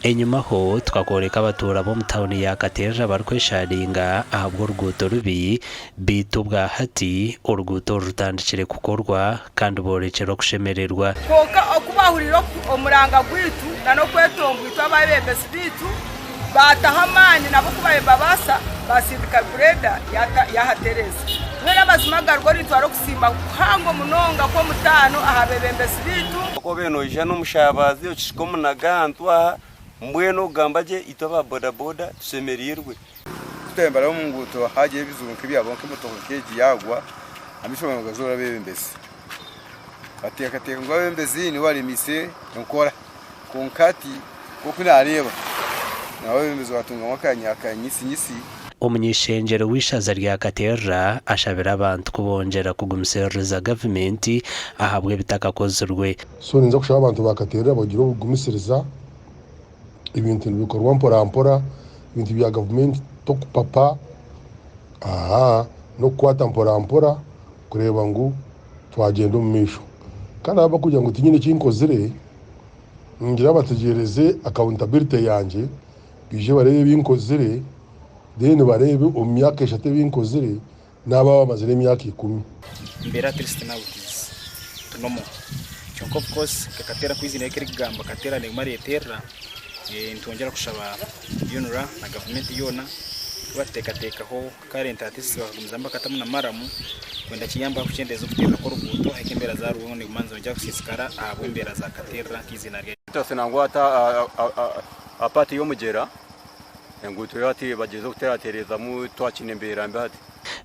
enyuma ho twakoreka abatura bo mutawuni ya Kateja barkwesharinga ahabwo uruguto rubi bitu bwa hati uruguto rutandikire kukorwa kandi borekero kushemererwa koka okubahuriro omuranga gwitu nano kwetongwitwa ababembesi bitu batahamani nabo kubaye babasa basindika greda yahatereza mwera bazimagarwa ritwaro kusimba kuhango munonga ko mutano ahabebembesi bitu ko beno ijana umushabazi ukishiko munagantwa mbweno gambaje itoba boda boda tusemerirwe tutembera mu nguto hagiye bizunka byabonke mutoko keji yagwa amishobora gazora bebembesi ateka ngo bebembesi ni wari mise nkora konkati ko kunareba nawe bebembesi watunga wakanyisi umunyishengero w'ishaza rya Kateja ashabira abantu kubongera kugumisereza government ahabwe bitakakozurwe so ninza kushaba abantu bakaterera bagira ugumisereza ibintu bikorwa mpora ibintu bya government to kupapa no kwata mpora kureba ngo twagenda mu misho kandi aba kugira ngo tinyine kinkozere ngira bategereze accountability yanje bije barebe binkozere deni barebe umyaka eshate binkozere naba bamazire imyaka 10 mbera Christina utizi tunomo cyoko of course kakatera kwizina yake rigamba katera ne mari etera ntongera kushaba yunura na government yona bateka ho current artists bagumzamba katamu na maramu kwenda kiyamba kuchendeza kutera ko rubuto akembera za ruwo ne manzo njya kusisikara abwembera za katera kizina rye tasenangwa ata apati yo mugera nguto yati bageze guteratereza mu twakinembera mbati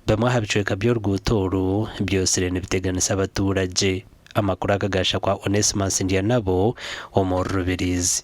bamwe habicweka byo rwutoro byose rene biteganisa abaturage amakuru akagasha kwa Onesimus Ndianabo Omorubirizi.